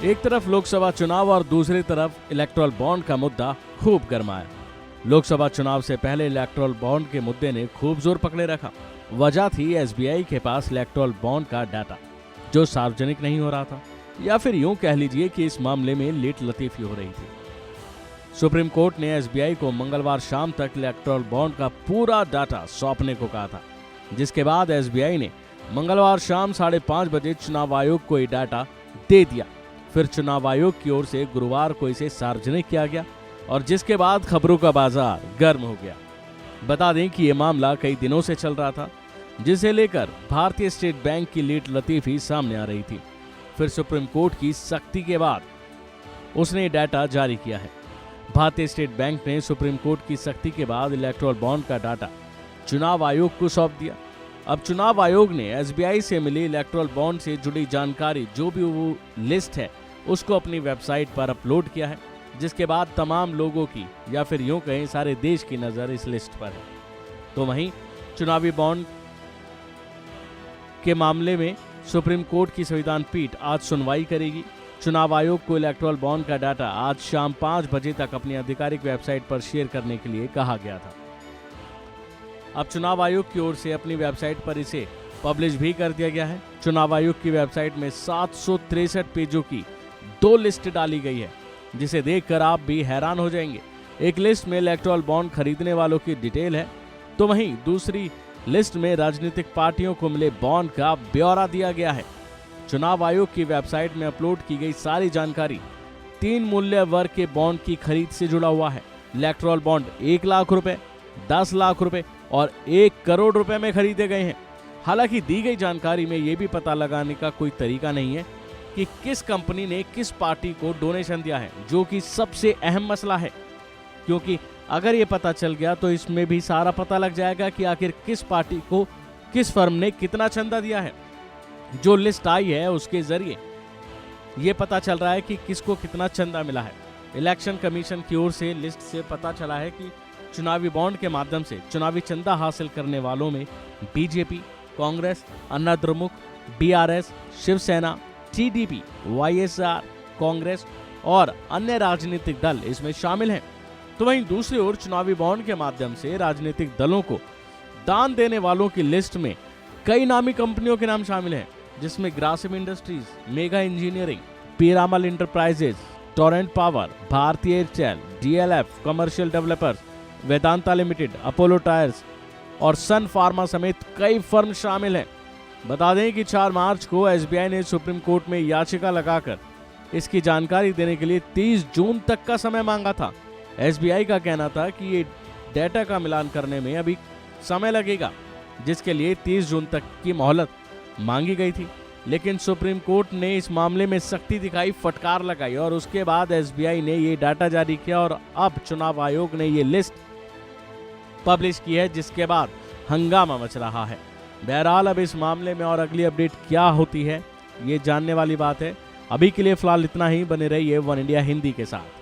एक तरफ लोकसभा चुनाव और दूसरी तरफ इलेक्टोरल बॉन्ड का मुद्दा खूब गरमाया। लोकसभा चुनाव से पहले इलेक्टोरल बॉन्ड के मुद्दे ने खूब जोर पकड़े रखा। वजह थी एसबीआई के पास इलेक्टोरल बॉन्ड का डाटा जो सार्वजनिक नहीं हो रहा था, या फिर यूं कह लीजिए कि इस मामले में लेट लतीफी हो रही थी। सुप्रीम कोर्ट ने एसबीआई को मंगलवार शाम तक इलेक्टोरल बॉन्ड का पूरा डाटा सौंपने को कहा था, जिसके बाद एसबीआई ने मंगलवार शाम 5:30 बजे चुनाव आयोग को ये डाटा दे दिया। फिर चुनाव आयोग की ओर से गुरुवार को इसे सार्वजनिक किया गया और जिसके बाद खबरों का बाजार गर्म हो गया। बता दें कि यह मामला कई दिनों से चल रहा था, जिसे लेकर भारतीय स्टेट बैंक की लेट लतीफी सामने आ रही थी। फिर सुप्रीम कोर्ट की सख्ती के बाद उसने डाटा जारी किया है। भारतीय स्टेट बैंक ने सुप्रीम कोर्ट की सख्ती के बाद इलेक्टोरल बॉन्ड का डाटा चुनाव आयोग को सौंप दिया। अब चुनाव आयोग ने एसबीआई से मिली इलेक्टोरल बॉन्ड से जुड़ी जानकारी, जो भी वो लिस्ट है, उसको अपनी वेबसाइट पर अपलोड किया है, जिसके बाद तमाम लोगों की, या फिर यूं कहें सारे देश की नजर इस लिस्ट पर है। तो वहीं चुनावी बॉन्ड के मामले में सुप्रीम कोर्ट की संविधान पीठ आज सुनवाई करेगी। चुनाव आयोग को इलेक्टोरल बॉन्ड का डाटा आज शाम 5 बजे तक अपनी आधिकारिक वेबसाइट पर शेयर करने के लिए कहा गया था। अब चुनाव आयोग की ओर से अपनी वेबसाइट पर इसे पब्लिश भी कर दिया गया है। चुनाव आयोग की वेबसाइट में 763 पेजों की 2 लिस्ट डाली गई है, जिसे देखकर आप भी हैरान हो जाएंगे। एक लिस्ट में इलेक्टोरल बॉन्ड खरीदने वालों की डिटेल है, तो वहीं दूसरी लिस्ट में राजनीतिक पार्टियों को मिले बॉन्ड का ब्यौरा दिया गया है। चुनाव आयोग की वेबसाइट में अपलोड की गई सारी जानकारी 3 मूल्य वर्ग के बॉन्ड की खरीद से जुड़ा हुआ है। इलेक्टोरल बॉन्ड 1 लाख रुपए, 10 लाख रुपए और 1 करोड़ रुपए में खरीदे गए हैं। हालांकि दी गई जानकारी में यह भी पता लगाने का कोई तरीका नहीं है कि किस कंपनी ने किस पार्टी को डोनेशन दिया है, जो कि सबसे अहम मसला है, क्योंकि अगर ये पता चल गया तो इसमें भी सारा पता लग जाएगा कि आखिर किस पार्टी को किस फर्म ने कितना चंदा दिया है। जो लिस्ट आई है उसके जरिए ये पता चल रहा है कि किसको कितना चंदा मिला है। इलेक्शन कमीशन की ओर से लिस्ट से पता चला है कि चुनावी बॉन्ड के माध्यम से चुनावी चंदा हासिल करने वालों में BJP, Congress, Anna Dramuk, BRS, Shiv Sena, TDP, YSR, Congress और अन्य राजनीतिक दल इसमें शामिल हैं। तो वहीं दूसरी ओर चुनावी बॉन्ड के माध्यम से राजनीतिक दलों को दान देने वालों की लिस्ट में कई नामी कंपनियों के नाम शामिल हैं, जिसमें Grasim industries, Mega engineering, Piramal enterprises, Torrent power, भारतीय Airtel, DLF commercial developers, Vedanta limited, Apollo tyres और सन फार्मा समेत कई फर्म शामिल हैं। बता दें कि 4 मार्च को एसबीआई ने सुप्रीम कोर्ट में याचिका लगाकर इसकी जानकारी देने के लिए 30 जून तक का समय मांगा था। एसबीआई का कहना था कि ये डेटा का मिलान करने में अभी समय लगेगा, जिसके लिए 30 जून तक की मोहलत मांगी गई थी। लेकिन सुप्रीम कोर्ट ने इस मामले में सख्ती दिखाई, फटकार लगाई और उसके बाद एसबीआई ने ये डाटा जारी किया और अब चुनाव आयोग ने ये लिस्ट पब्लिश की है, जिसके बाद हंगामा मच रहा है। बहरहाल अब इस मामले में और अगली अपडेट क्या होती है ये जानने वाली बात है। अभी के लिए फिलहाल इतना ही। बने रहिए वन इंडिया हिंदी के साथ।